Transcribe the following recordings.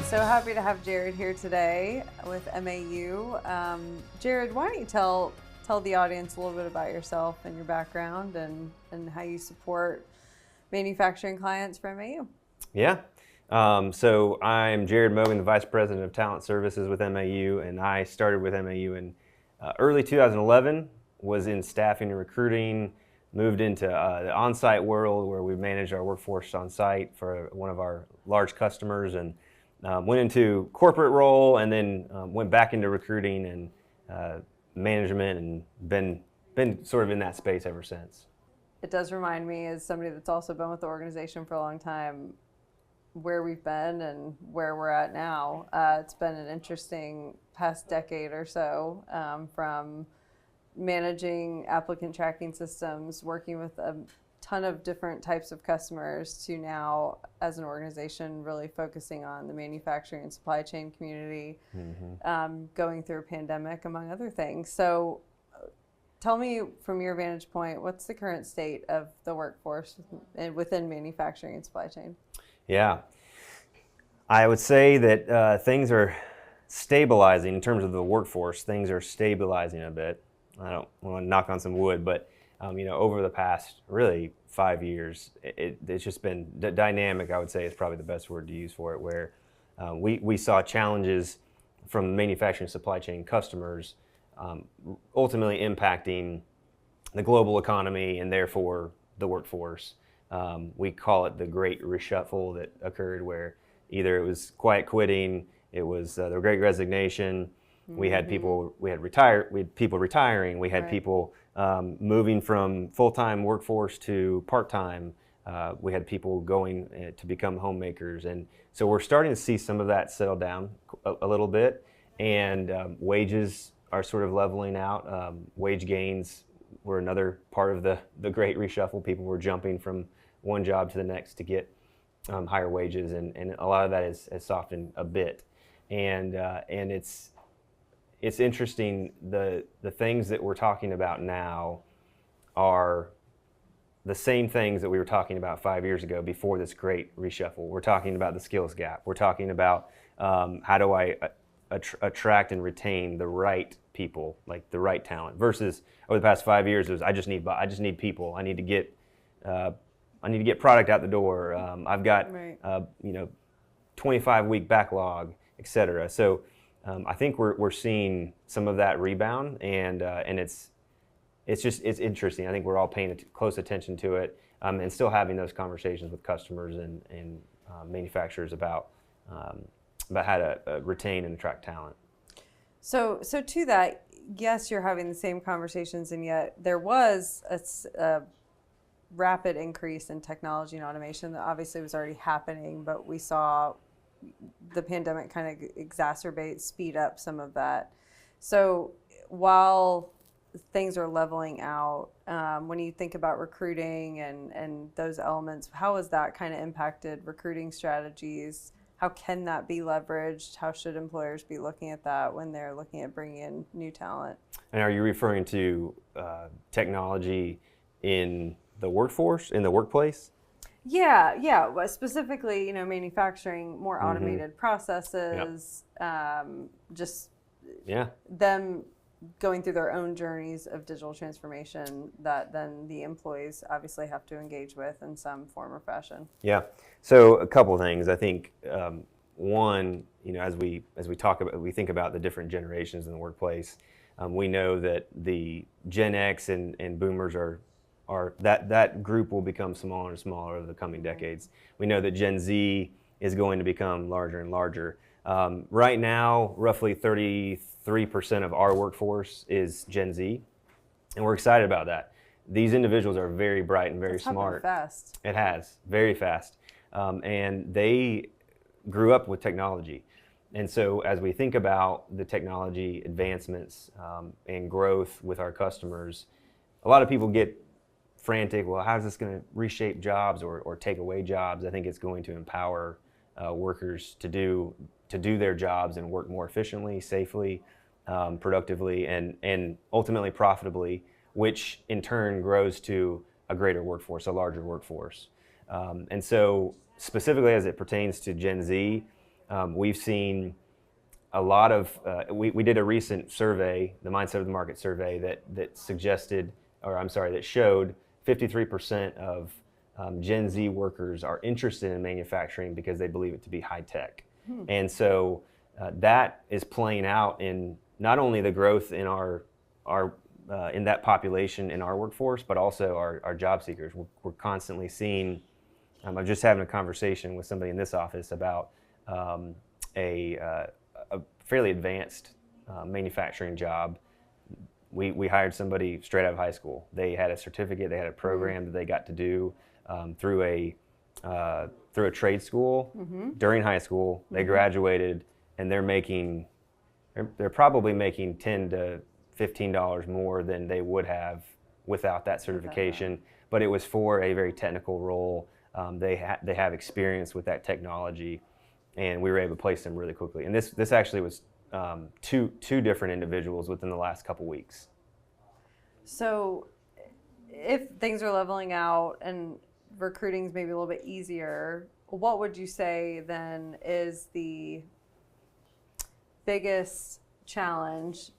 So happy to have Jared here today with MAU. Jared, why don't you tell the audience a little bit about yourself and your background and how you support manufacturing clients for MAU? Yeah. So I'm Jared Mogan, the Vice President of Talent Services with MAU, and I started with MAU in early 2011, was in staffing and recruiting, moved into the on-site world where we managed our workforce on-site for one of our large customers, and went into corporate role, and then went back into recruiting and management, and been sort of in that space ever since. It does remind me, as somebody that's also been with the organization for a long time, where we've been and where we're at now. It's been an interesting past decade or so, from managing applicant tracking systems, working with a ton of different types of customers, to now, as an organization, really focusing on the manufacturing and supply chain community, going through a pandemic, among other things. So tell me, from your vantage point, what's the current state of the workforce within manufacturing and supply chain? Yeah, I would say that things are stabilizing in terms of the workforce. Things are stabilizing a bit. I don't want to knock on some wood, but over the past really 5 years, it's just been dynamic. I would say is probably the best word to use for it. Where we saw challenges from manufacturing supply chain customers, ultimately impacting the global economy and therefore the workforce. We call it the great reshuffle that occurred, where either it was quiet quitting, it was the great resignation. We had people, we had people retiring, we had people moving from full-time workforce to part-time. We had people going to become homemakers, and so we're starting to see some of that settle down a little bit, and wages are sort of leveling out. Wage gains were another part of the great reshuffle. People were jumping from one job to the next to get higher wages, and a lot of that has softened a bit, and it's interesting. The things that we're talking about now are the same things that we were talking about 5 years ago before this great reshuffle. We're talking about the skills gap. We're talking about how do I attract and retain the right people, like the right talent, versus over the past 5 years it was I just need people. I need to get product out the door. I've got 25-week backlog, etc. So I think we're seeing some of that rebound, and it's interesting. I think we're all paying close attention to it, and still having those conversations with customers and manufacturers about how to retain and attract talent. So to that, yes, you're having the same conversations, and yet there was a rapid increase in technology and automation that obviously was already happening, but we saw the pandemic kind of exacerbate, speed up some of that. So while things are leveling out, when you think about recruiting and those elements, how has that kind of impacted recruiting strategies? How can that be leveraged? How should employers be looking at that when they're looking at bringing in new talent? And are you referring to technology in the workforce, in the workplace? Yeah. Well, specifically, manufacturing, more automated processes, just them going through their own journeys of digital transformation that then the employees obviously have to engage with in some form or fashion. Yeah. So a couple of things. I think one, as we think about the different generations in the workplace, we know that the Gen X and Boomers are that group will become smaller and smaller over the coming decades. We know that Gen Z is going to become larger and larger. Right now, roughly 33% of our workforce is Gen Z, and we're excited about that. These individuals are very bright and very smart. Fast. It has, very fast. And they grew up with technology. And so as we think about the technology advancements and growth with our customers, a lot of people get frantic. Well, how's this going to reshape jobs or take away jobs? I think it's going to empower workers to do their jobs and work more efficiently, safely, productively, and ultimately profitably, which in turn grows to a greater workforce, a larger workforce. And so specifically as it pertains to Gen Z, we've seen a lot of, we did a recent survey, the Mindset of the Market survey, that suggested, or I'm sorry, that showed 53% of Gen Z workers are interested in manufacturing because they believe it to be high tech. And so that is playing out in not only the growth in our in that population in our workforce, but also our job seekers. We're constantly seeing, I'm just having a conversation with somebody in this office about a fairly advanced manufacturing job. We hired somebody straight out of high school. They had a certificate, they had a program that they got to do through a trade school during high school. They graduated, and they're probably making $10 to $15 more than they would have without that certification. But it was for a very technical role. They have experience with that technology, and we were able to place them really quickly. And this actually was two different individuals within the last couple weeks. So if things are leveling out and recruiting is maybe a little bit easier, what would you say then is the biggest challenge,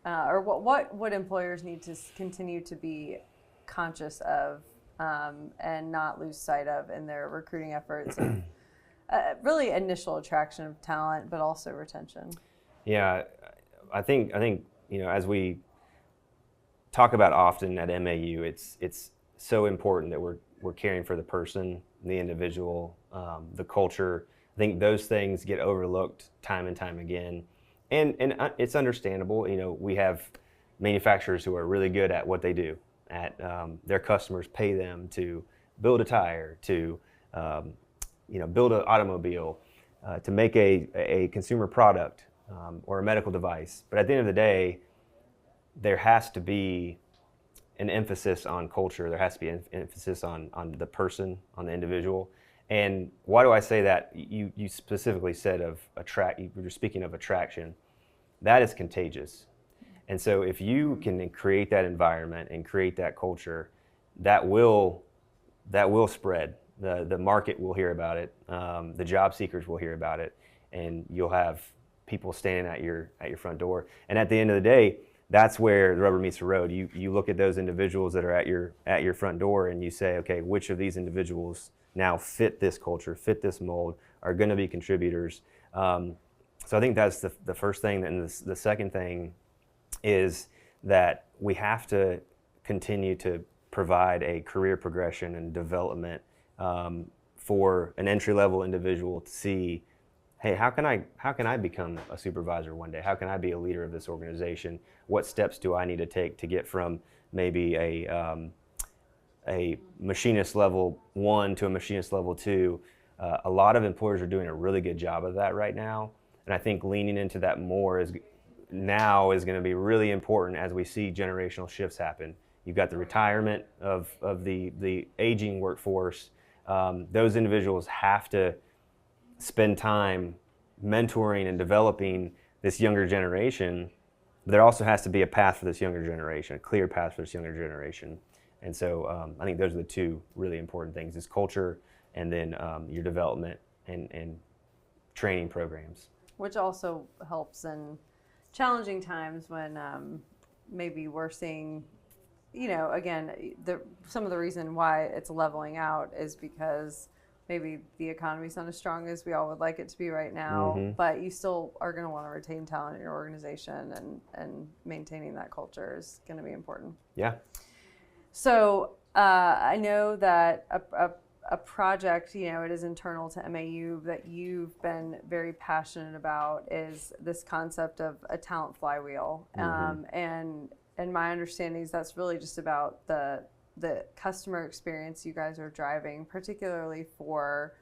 or what would employers need to continue to be conscious of and not lose sight of in their recruiting efforts? And, really initial attraction of talent, but also retention. Yeah, I think as we talk about often at MAU, it's so important that we're caring for the person, the individual, the culture. I think those things get overlooked time and time again, and it's understandable. We have manufacturers who are really good at what they do. Their customers pay them to build a tire, to build an automobile, to make a consumer product or a medical device. But at the end of the day, there has to be an emphasis on culture. There has to be an emphasis on the person, on the individual. And why do I say that? You specifically said you were speaking of attraction. That is contagious. And so if you can create that environment and create that culture, that will spread. The market will hear about it. The job seekers will hear about it, and you'll have people standing at your front door. And at the end of the day, that's where the rubber meets the road. You look at those individuals that are at your front door, and you say, okay, which of these individuals now fit this culture, fit this mold, are going to be contributors. So I think that's the first thing. And the second thing is that we have to continue to provide a career progression and development for an entry-level individual to see, hey, how can I become a supervisor one day? How can I be a leader of this organization? What steps do I need to take to get from maybe a machinist level 1 to a machinist level 2? A lot of employers are doing a really good job of that right now, and I think leaning into that more is going to be really important as we see generational shifts happen. You've got the retirement of the aging workforce. Those individuals have to spend time mentoring and developing this younger generation. But there also has to be a path for this younger generation, a clear path for this younger generation. And so I think those are the two really important things: is culture, and then your development and training programs. Which also helps in challenging times when maybe we're seeing, again, some of the reason why it's leveling out is because maybe the economy's not as strong as we all would like it to be right now, but you still are going to want to retain talent in your organization, and maintaining that culture is going to be important. Yeah. So I know that a project, it is internal to MAU, that you've been very passionate about is this concept of a talent flywheel. And my understanding is that's really just about the customer experience you guys are driving, particularly for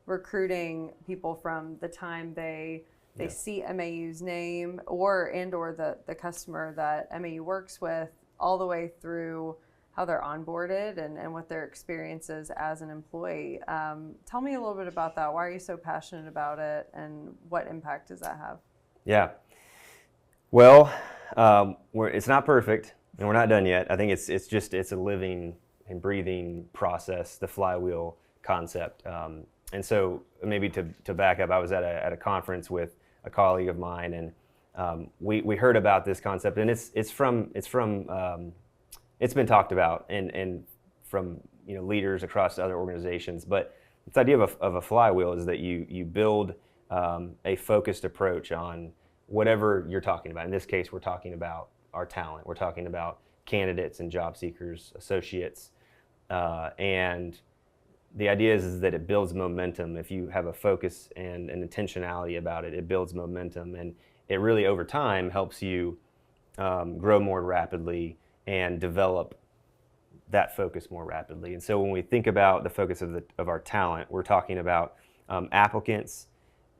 recruiting people from the time they see MAU's name or the customer that MAU works with, all the way through how they're onboarded and what their experience is as an employee. Tell me a little bit about that. Why are you so passionate about it, and what impact does that have? Yeah. Well, it's not perfect, and we're not done yet. I think it's a living and breathing process, the flywheel concept. and so maybe to back up, I was at a conference with a colleague of mine, and we heard about this concept, and it's been talked about and from leaders across other organizations. But this idea of a flywheel is that you build a focused approach on whatever you're talking about. In this case, we're talking about our talent. We're talking about candidates and job seekers, associates, and the idea is that it builds momentum. If you have a focus and an intentionality about it, it builds momentum, and it really over time helps you grow more rapidly and develop that focus more rapidly. And so when we think about the focus of our talent, we're talking about applicants,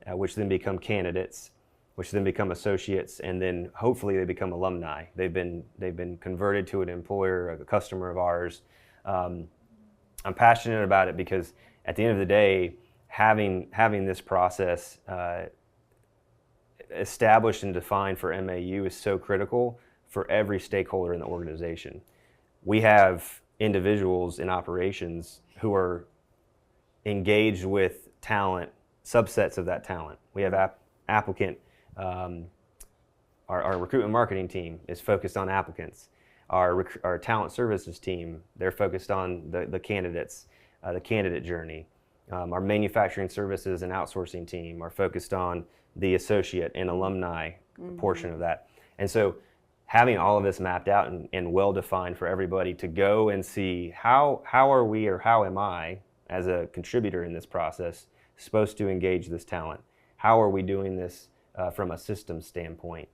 which then become candidates, which then become associates, and then hopefully they become alumni. They've been converted to an employer, a customer of ours. I'm passionate about it because at the end of the day, having this process established and defined for MAU is so critical for every stakeholder in the organization. We have individuals in operations who are engaged with talent, subsets of that talent. We have applicant, our recruitment marketing team is focused on applicants. Our talent services team, they're focused on the candidates, the candidate journey. Our manufacturing services and outsourcing team are focused on the associate and alumni portion of that. And so having all of this mapped out and well-defined for everybody to go and see how are we, or how am I as a contributor in this process supposed to engage this talent? How are we doing this from a systems standpoint?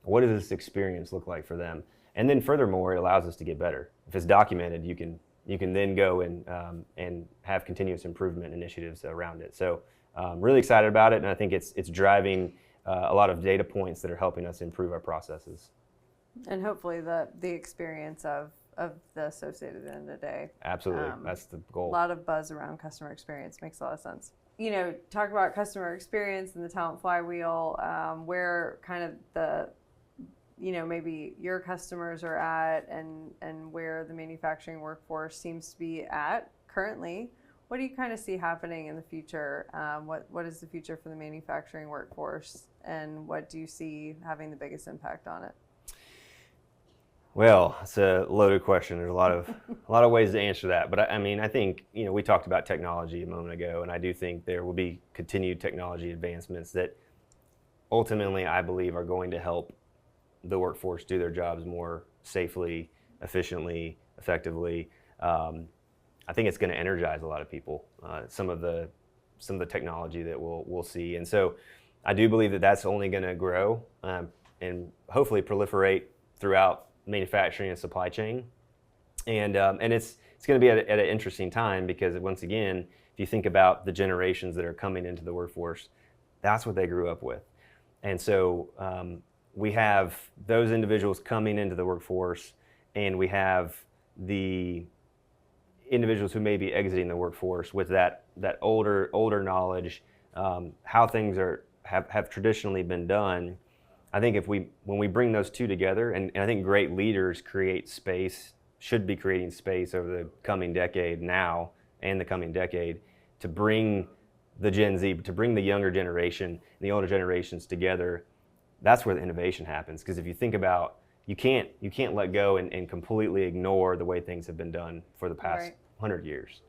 What does this experience look like for them? And then furthermore, it allows us to get better. If it's documented, you can then go and have continuous improvement initiatives around it. So really excited about it, and I think it's driving a lot of data points that are helping us improve our processes. And hopefully the experience of the associate at the end of the day. Absolutely, that's the goal. A lot of buzz around customer experience makes a lot of sense. Talk about customer experience and the talent flywheel, where kind of the maybe your customers are at and where the manufacturing workforce seems to be at currently. What do you kind of see happening in the future? What is the future for the manufacturing workforce, and what do you see having the biggest impact on it? Well, it's a loaded question. There's a lot of ways to answer that. But I think we talked about technology a moment ago, and I do think there will be continued technology advancements that ultimately I believe are going to help the workforce do their jobs more safely, efficiently, effectively. I think it's going to energize a lot of people. Some of the technology that we'll see, and so I do believe that that's only going to grow and hopefully proliferate throughout manufacturing and supply chain. And it's going to be at an interesting time because once again, if you think about the generations that are coming into the workforce, that's what they grew up with, and so we have those individuals coming into the workforce, and we have the individuals who may be exiting the workforce with that older knowledge, how things have traditionally been done. I think when we bring those two together, and I think great leaders should be creating space over the coming decade now and the coming decade to bring the Gen Z, to bring the younger generation and the older generations together. That's where the innovation happens. Because if you think about, you can't let go and completely ignore the way things have been done for the past 100 years.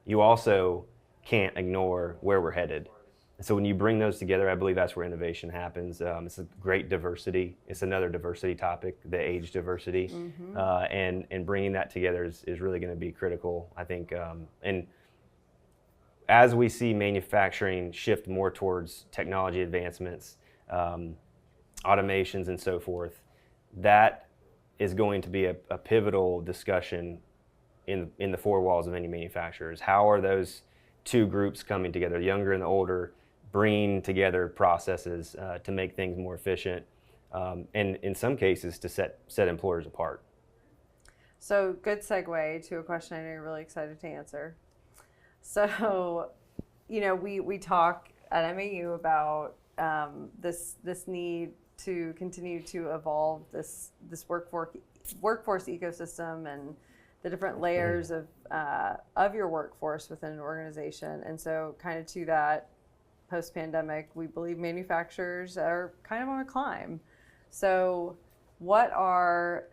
You also can't ignore where we're headed. So when you bring those together, I believe that's where innovation happens. It's a great diversity. It's another diversity topic, the age diversity. And bringing that together is really going to be critical, I think. And as we see manufacturing shift more towards technology advancements, automations and so forth, that is going to be a pivotal discussion in the four walls of any manufacturers. How are those two groups coming together, the younger and the older, bringing together processes to make things more efficient, and in some cases to set employers apart? So good segue to a question I know you're really excited to answer. So, we talk at MAU about this need to continue to evolve this workforce ecosystem and the different layers of your workforce within an organization. And so kind of to that, post-pandemic, we believe manufacturers are kind of on a climb. So what are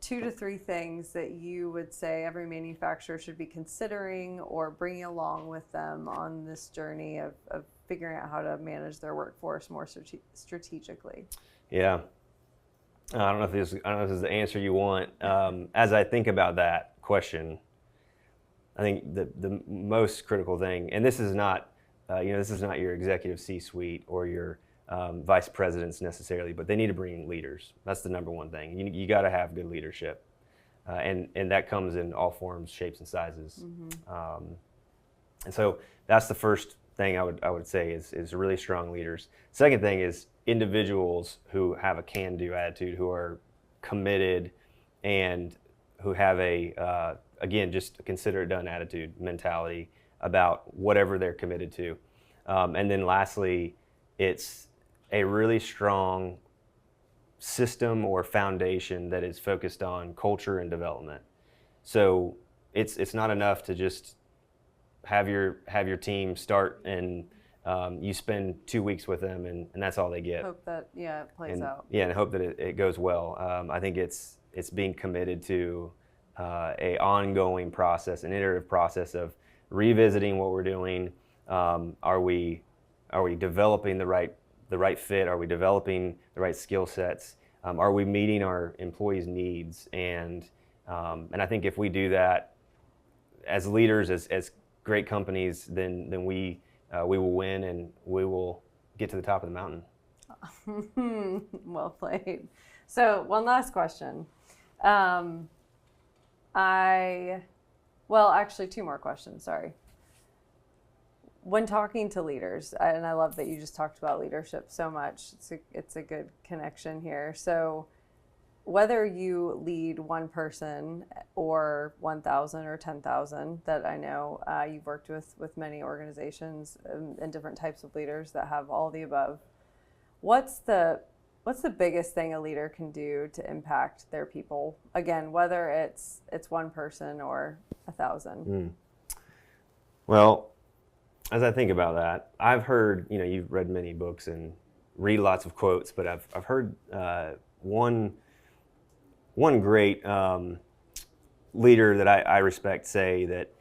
2 to 3 things that you would say every manufacturer should be considering or bringing along with them on this journey of figuring out how to manage their workforce more strategically? Yeah. I don't know if this is the answer you want. As I think about that question, I think the most critical thing, and this is not this is not your executive C-suite or your vice presidents necessarily, but they need to bring in leaders. That's the number one thing. You got to have good leadership, and that comes in all forms, shapes, and sizes. And so that's the first thing I would say is really strong leaders. Second thing is individuals who have a can-do attitude, who are committed, and who have again, just a consider it done attitude, mentality about whatever they're committed to. And then lastly, it's a really strong system or foundation that is focused on culture and development. So it's not enough to just have your team start and you spend 2 weeks with them and that's all they get. Hope that it plays out. Yeah, and hope that it goes well. I think it's being committed to a ongoing process, an iterative process of revisiting what we're doing. Are we developing the right fit? Are we developing the right skill sets? Are we meeting our employees' needs? And I think if we do that as leaders, as great companies, then we will win and we will get to the top of the mountain. Well played. So one last question. Actually 2 more questions, sorry. When talking to leaders, and I love that you just talked about leadership so much, it's a good connection here. So whether you lead one person or 1,000 or 10,000, that I know you've worked with many organizations and different types of leaders that have all the above, what's the biggest thing a leader can do to impact their people? Again, whether it's one person or 1,000. Well, as I think about that, I've heard, you've read many books and read lots of quotes, but I've heard one great leader that I respect say that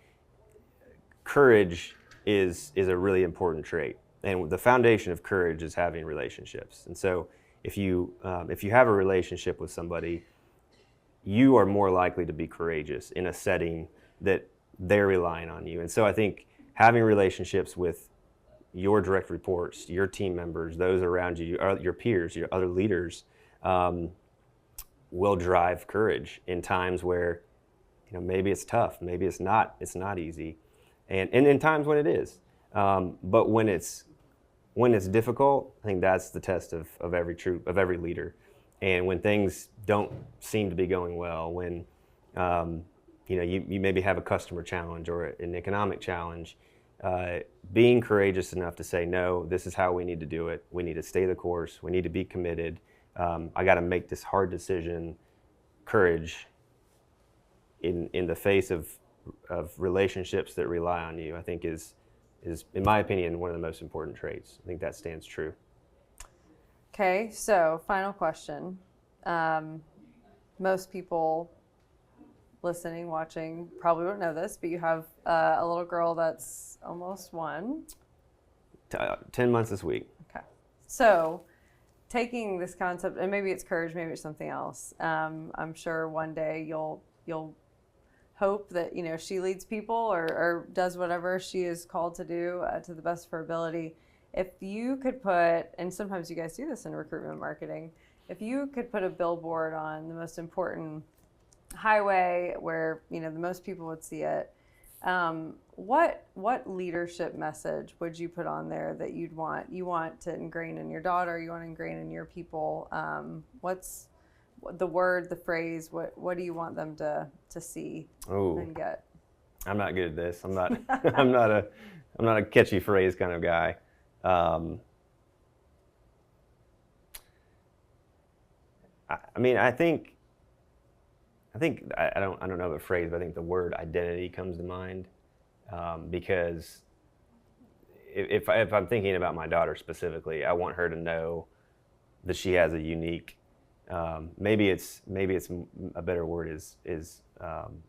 courage is a really important trait, and the foundation of courage is having relationships. And so if you have a relationship with somebody, you are more likely to be courageous in a setting that they're relying on you. And so I think having relationships with your direct reports, your team members, those around you, your peers, your other leaders, will drive courage in times where maybe it's tough, maybe it's not easy, and in times when it is. But when it's difficult, I think that's the test of every leader. And when things don't seem to be going well, when you maybe have a customer challenge or an economic challenge, being courageous enough to say, no, this is how we need to do it. We need to stay the course. We need to be committed. I got to make this hard decision. Courage in the face of relationships that rely on you, I think is, in my opinion, one of the most important traits. I think that stands true. Okay, so final question. Most people listening, watching, probably won't know this, but you have a little girl that's almost 1. 10 months this week. Okay. So taking this concept, and maybe it's courage, maybe it's something else. I'm sure one day you'll hope that she leads people or does whatever she is called to do to the best of her ability. If you could put, and sometimes you guys do this in recruitment marketing, if you could put a billboard on the most important highway where the most people would see it, what leadership message would you put on there that you want to ingrain in your daughter, you want to ingrain in your people? What's the word, the phrase, what do you want them to see and get? I'm not good at this. I'm not I'm not a catchy phrase kind of guy. I think I think I don't know the phrase, but I think the word identity comes to mind, because if I'm thinking about my daughter specifically, I want her to know that she has a unique, maybe it's a better word is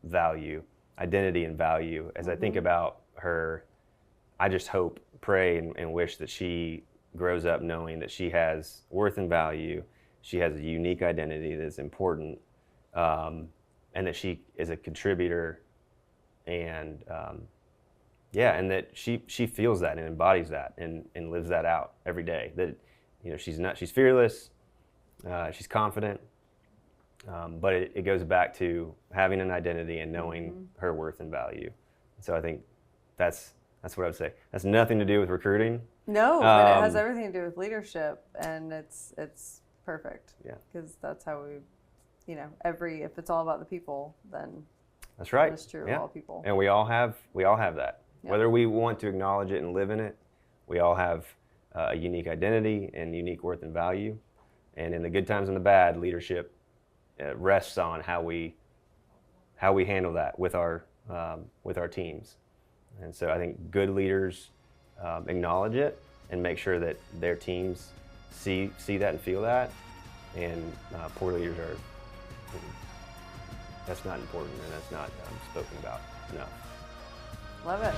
value, identity and value. As I think about her, I just hope, pray, and wish that she grows up knowing that she has worth and value, she has a unique identity that's important, and that she is a contributor, and and that she feels that and embodies that and lives that out every day. That she's fearless, she's confident, but it goes back to having an identity and knowing her worth and value. So I think that's what I would say. That's nothing to do with recruiting. No, but it has everything to do with leadership, and it's perfect. Yeah. Because that's how we, if it's all about the people, then that's right. It's true of all people. And we all have that. Yep. Whether we want to acknowledge it and live in it, we all have a unique identity and unique worth and value. And in the good times and the bad, leadership rests on how we handle that with our teams. And so I think good leaders acknowledge it and make sure that their teams see that and feel that. And poor leaders that's not important, and that's not spoken about enough. Love it.